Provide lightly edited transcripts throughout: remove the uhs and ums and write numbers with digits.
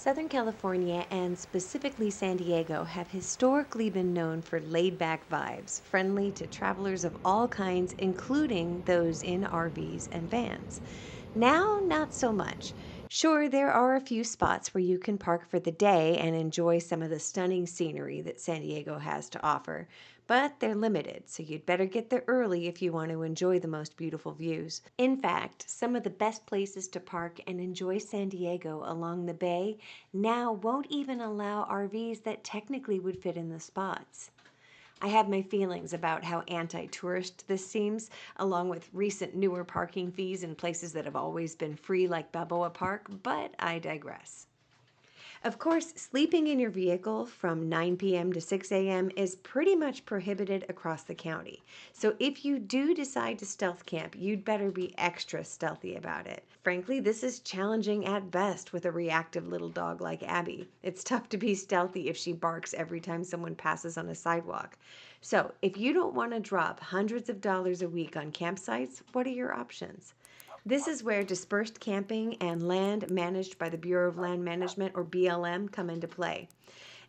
Southern California and specifically San Diego have historically been known for laid-back vibes, friendly to travelers of all kinds, including those in RVs and vans. Now, not so much. Sure, there are a few spots where you can park for the day and enjoy some of the stunning scenery that San Diego has to offer, but they're limited, so you'd better get there early if you want to enjoy the most beautiful views. In fact, some of the best places to park and enjoy San Diego along the bay now won't even allow RVs that technically would fit in the spots. I have my feelings about how anti-tourist this seems, along with recent newer parking fees in places that have always been free like Balboa Park, but I digress. Of course, sleeping in your vehicle from 9 p.m. to 6 a.m. is pretty much prohibited across the county. So if you do decide to stealth camp, you'd better be extra stealthy about it. Frankly, this is challenging at best with a reactive little dog like Abby. It's tough to be stealthy if she barks every time someone passes on a sidewalk. So if you don't want to drop hundreds of dollars a week on campsites, what are your options? This is where dispersed camping and land managed by the Bureau of Land Management, or BLM, come into play.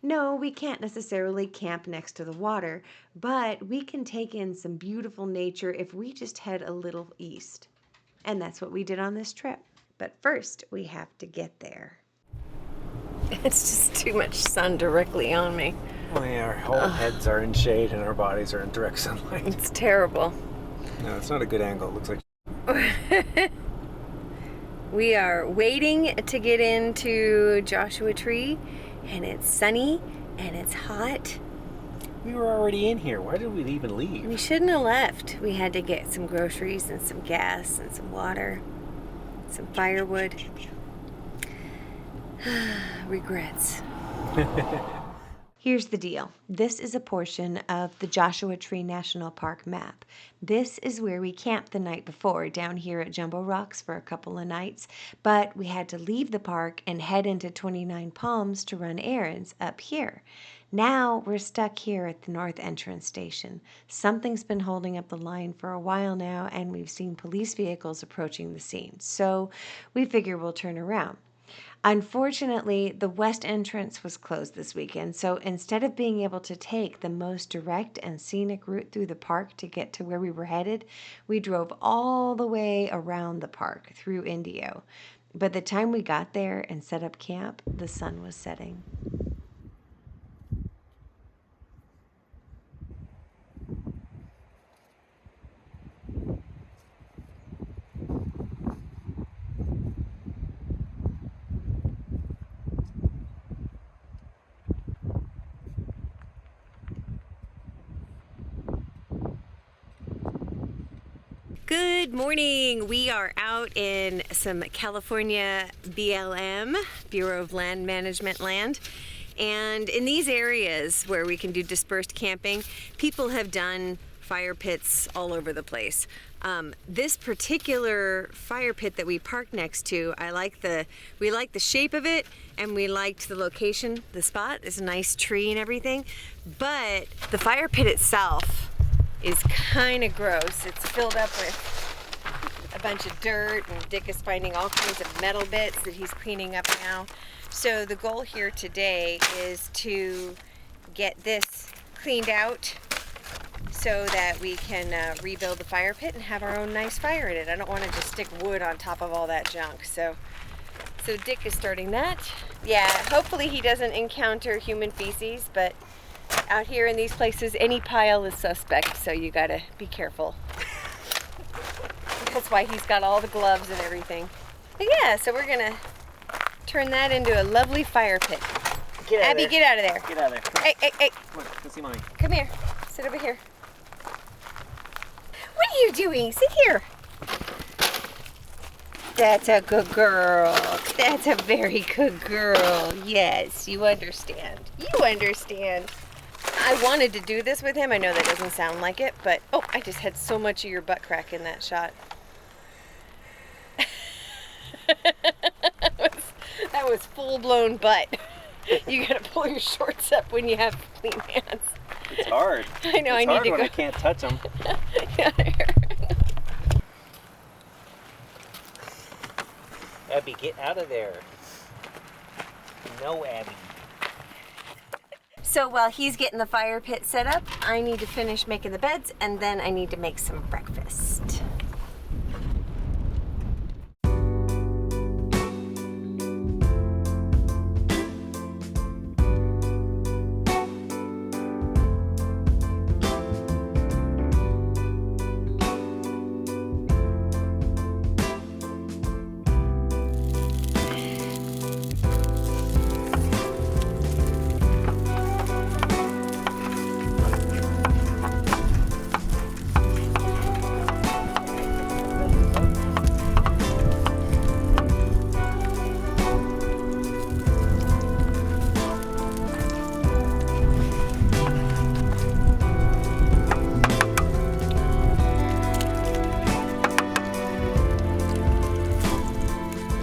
No, we can't necessarily camp next to the water, but we can take in some beautiful nature if we just head a little east. And that's what we did on this trip. But first, we have to get there. It's just too much sun directly on me. Oh yeah, our whole heads are in shade and our bodies are in direct sunlight. It's terrible. No, it's not a good angle. It looks like We are waiting to get into Joshua Tree, and it's sunny and it's hot. we were already in here. Why did we even leave? We shouldn't have left. We had to get some groceries and some gas and some water, some firewood. Regrets. Here's the deal. This is a portion of the Joshua Tree National Park map. This is where we camped the night before, down here at Jumbo Rocks for a couple of nights, but we had to leave the park and head into 29 Palms to run errands up here. Now we're stuck here at the North Entrance Station. Something's been holding up the line for a while now, and we've seen police vehicles approaching the scene, so we figure we'll turn around. Unfortunately, the west entrance was closed this weekend, so instead of being able to take the most direct and scenic route through the park to get to where we were headed, we drove all the way around the park through Indio. By the time we got there and set up camp, the sun was setting. Good morning. We are out in some California BLM, Bureau of Land Management land. And in these areas where we can do dispersed camping, people have done fire pits all over the place. This particular fire pit that we parked next to, we like the shape of it, and we liked the location, the spot. There's a nice tree and everything, but the fire pit itself is kind of gross. It's filled up with a bunch of dirt, and Dick is finding all kinds of metal bits that he's cleaning up now. So the goal here today is to get this cleaned out so that we can rebuild the fire pit and have our own nice fire in it. I don't want to just stick wood on top of all that junk. So Dick is starting that. Yeah, hopefully he doesn't encounter human feces, but out here in these places, any pile is suspect, so you gotta be careful. That's why he's got all the gloves and everything. But yeah, so we're gonna turn that into a lovely fire pit. Get out Abby, of there. get out of there. Get out of there. Hey. Come on, let's see mommy. Come here. Sit over here. What are you doing? Sit here. That's a good girl. That's a very good girl. Yes, you understand. You understand. I wanted to do this with him. I know that doesn't sound like it, but oh, I just had so much of your butt crack in that shot. That was full-blown butt. You gotta pull your shorts up when you have clean hands. It's hard. I know. It's I need hard to when go. I can't touch them. Yeah, here. Abby, get out of there. No, Abby. So while he's getting the fire pit set up, I need to finish making the beds, and then I need to make some breakfast.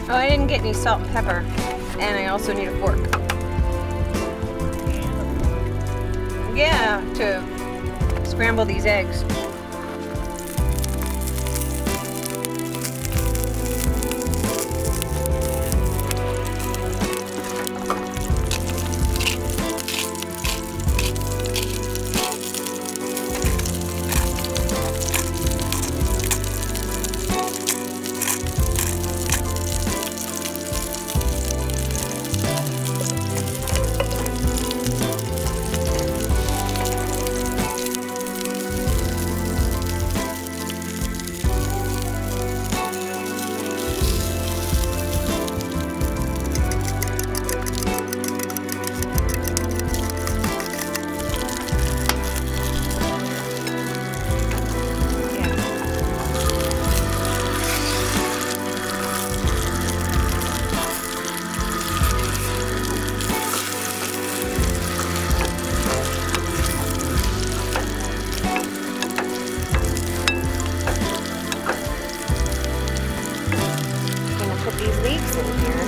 Oh, I didn't get any salt and pepper, and I also need a fork. Yeah, to scramble these eggs. These leeks in here.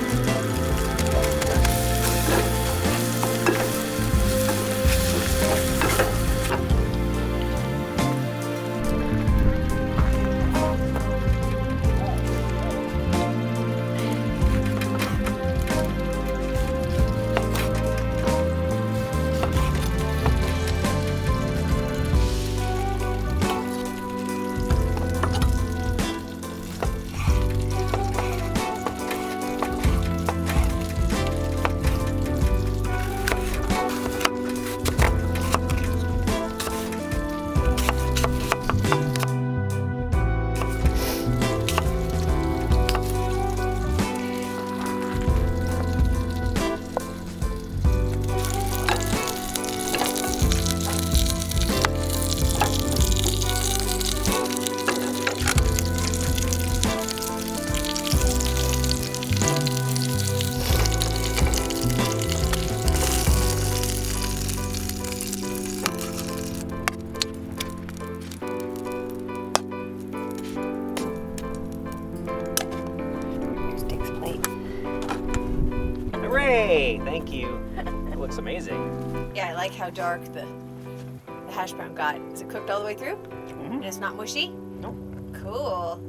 Hooray! Thank you. It looks amazing. Yeah, I like how dark the hash brown got. Is it cooked all the way through? Mm-hmm. And it's not mushy? No. Cool.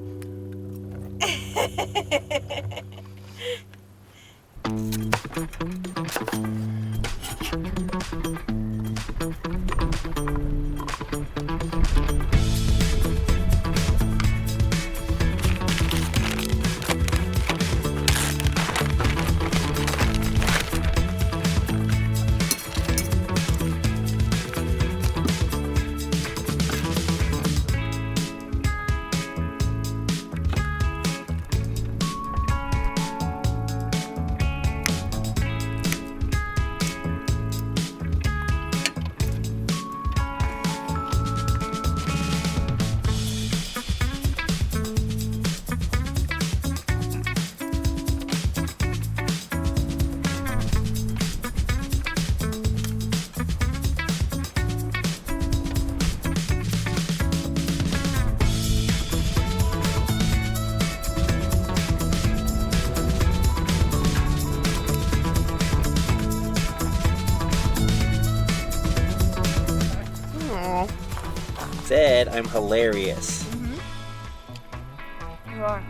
Said I'm hilarious. You are.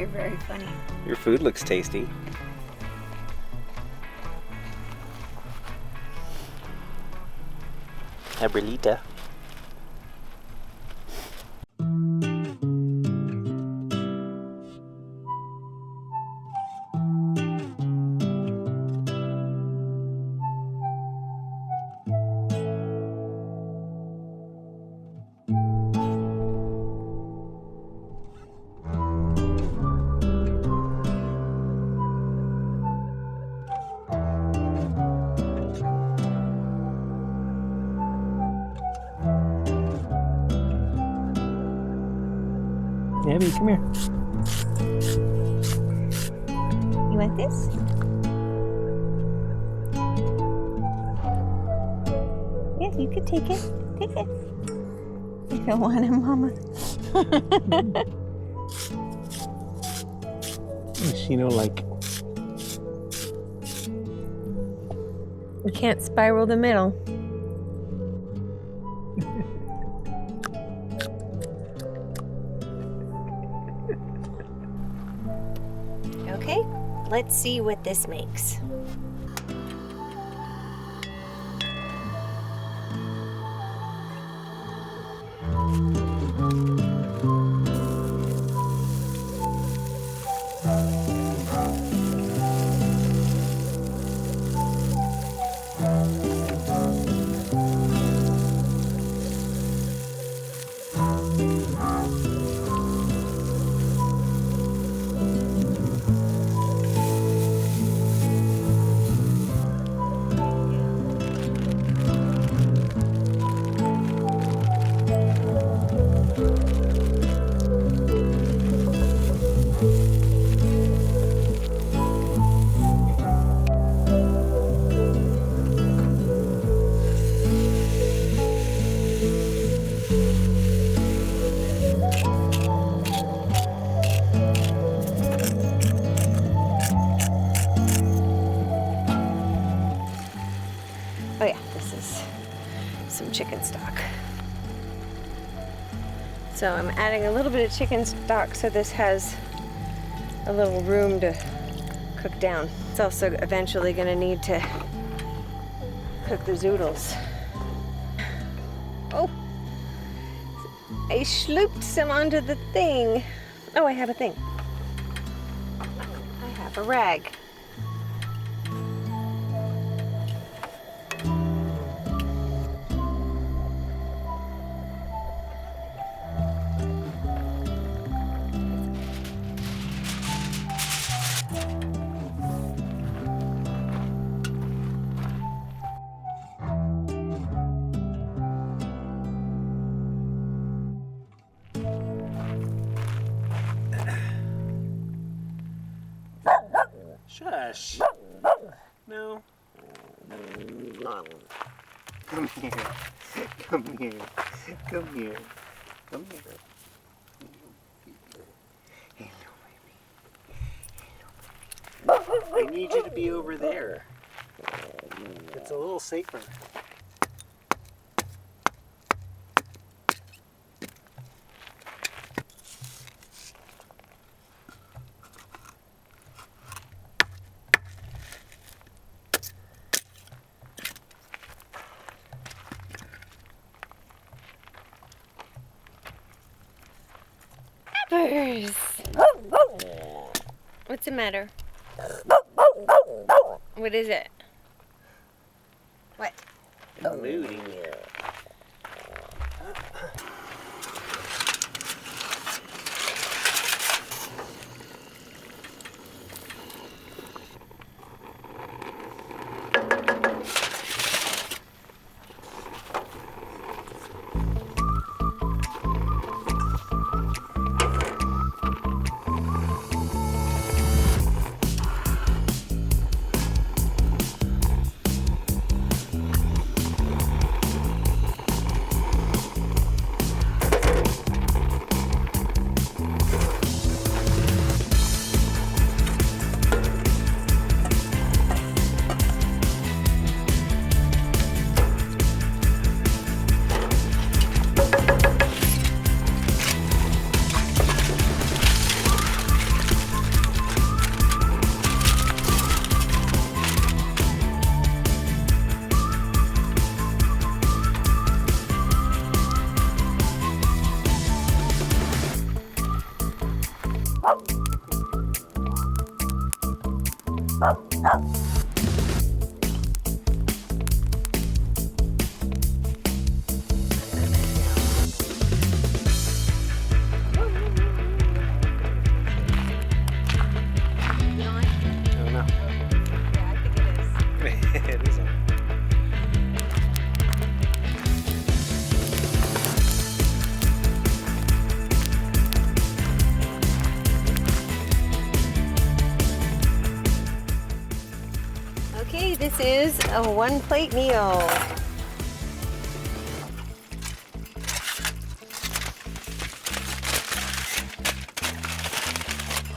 You're very funny. Your food looks tasty. Abuelita. Abby, come here. You want this? Yes, you could take it. Take it. You don't want him, Mama. She don't like. We can't spiral the middle. Okay, let's see what this makes. Oh yeah, this is some chicken stock. So I'm adding a little bit of chicken stock so this has a little room to cook down. It's also eventually going to need to cook the zoodles. Oh, I slooped some onto the thing. Oh, I have a thing. I have a rag. Shush. No. Come here. Come here. Come here. Come here. Hello, baby. Hello, baby. I need you to be over there. It's a little safer. What's the matter? What is it? What? Moody. It is on. Okay, this is a one-plate meal.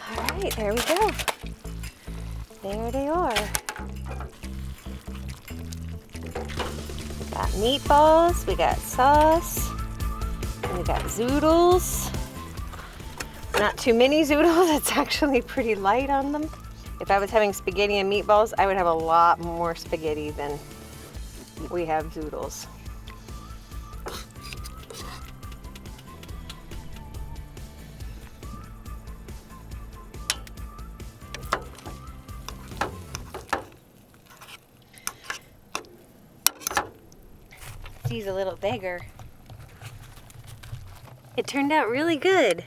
All right, there we go. There they are. Got meatballs, we got sauce, and we got zoodles. Not too many zoodles, it's actually pretty light on them. If I was having spaghetti and meatballs, I would have a lot more spaghetti than we have zoodles. He's a little bigger. It turned out really good.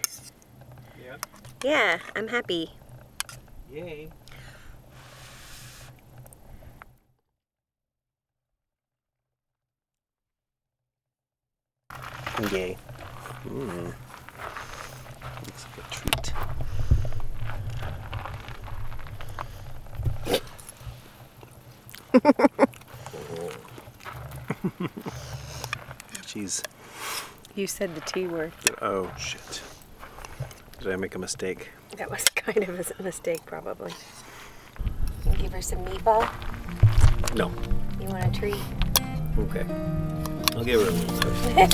Yeah. Yeah, I'm happy. Yay. Yay. Looks like a treat. Jeez. You said the T word. Oh, shit. Did I make a mistake? That was kind of a mistake, probably. You give her some meatball? No. You want a treat? Okay. I'll give her a little bit.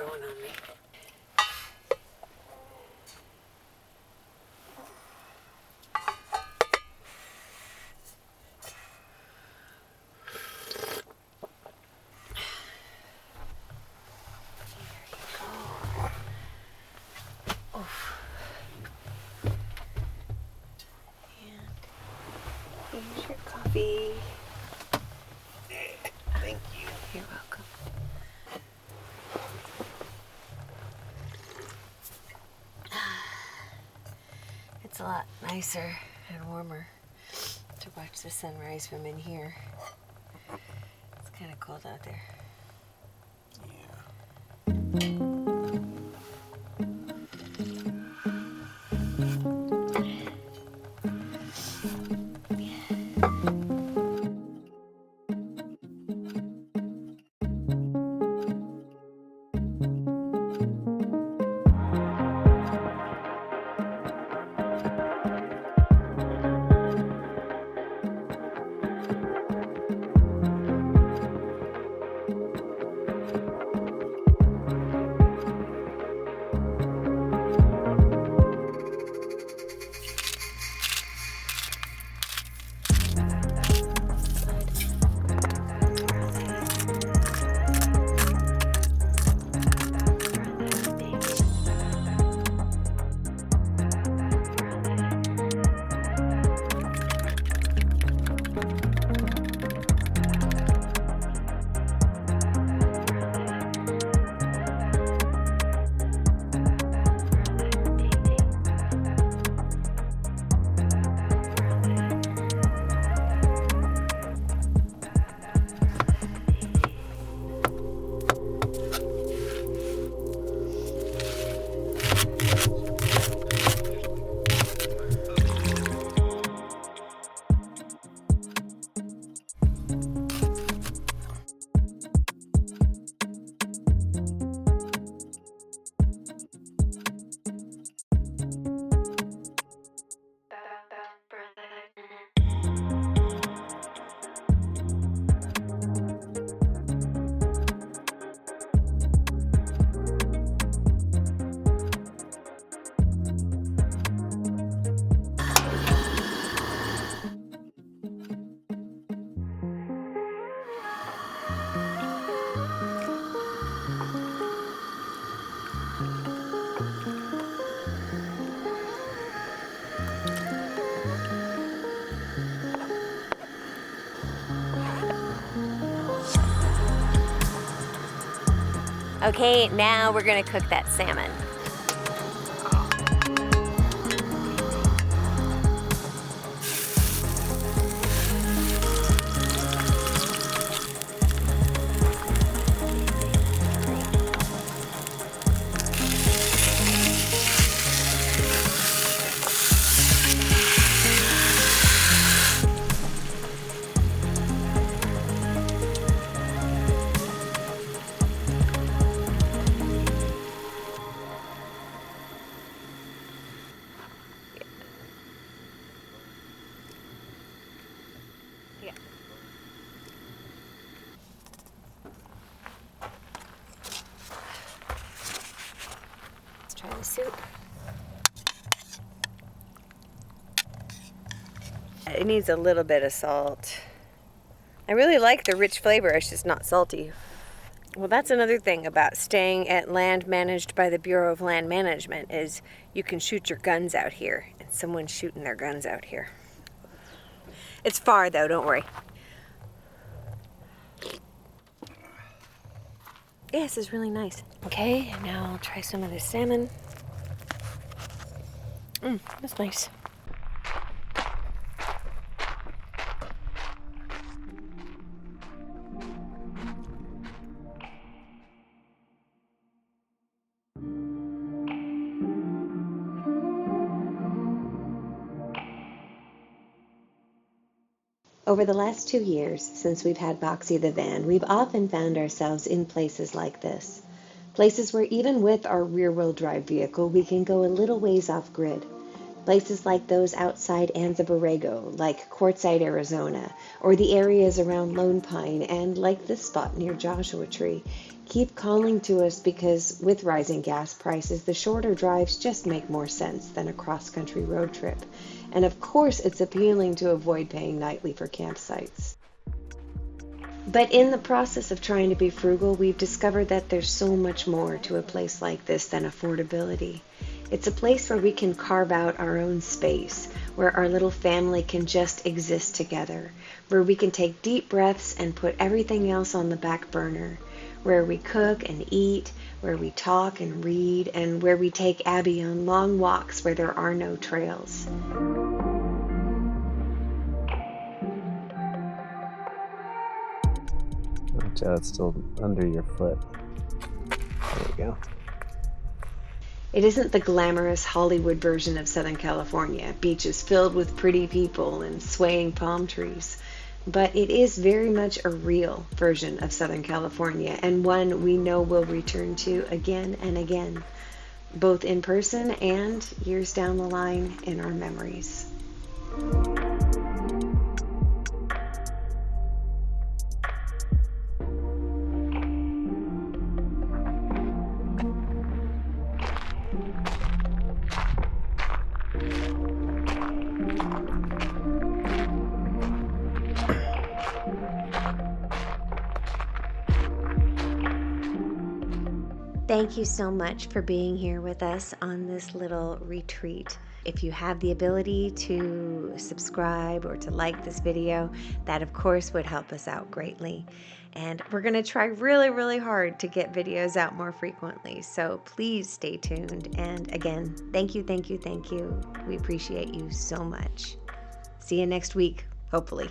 growing on me. Here's your coffee. Thank you. You're welcome. It's a lot nicer and warmer to watch the sunrise from in here. It's kind of cold out there. Okay, now we're gonna cook that salmon. Yeah. Let's try the soup. It needs a little bit of salt. I really like the rich flavor, it's just not salty. Well, that's another thing about staying at land managed by the Bureau of Land Management is you can shoot your guns out here, and someone's shooting their guns out here. It's far though, don't worry. Yeah, this is really nice. Okay, now I'll try some of this salmon. That's nice. Over the last 2 years, since we've had Boxy the van, we've often found ourselves in places like this. Places where even with our rear-wheel drive vehicle, we can go a little ways off-grid. Places like those outside Anza Borrego, like Quartzsite, Arizona, or the areas around Lone Pine, and like this spot near Joshua Tree, keep calling to us because with rising gas prices, the shorter drives just make more sense than a cross-country road trip. And of course, it's appealing to avoid paying nightly for campsites. But in the process of trying to be frugal, we've discovered that there's so much more to a place like this than affordability. It's a place where we can carve out our own space, where our little family can just exist together, where we can take deep breaths and put everything else on the back burner, where we cook and eat, where we talk and read, and where we take Abby on long walks where there are no trails. Watch out, it's still under your foot. There we go. It isn't the glamorous Hollywood version of Southern California, beaches filled with pretty people and swaying palm trees, but it is very much a real version of Southern California, and one we know we'll return to again and again, both in person and years down the line in our memories. Thank you so much for being here with us on this little retreat. If you have the ability to subscribe or to like this video, that of course would help us out greatly. And we're going to try really, really hard to get videos out more frequently. So please stay tuned. And again, thank you, thank you, thank you. We appreciate you so much. See you next week, hopefully.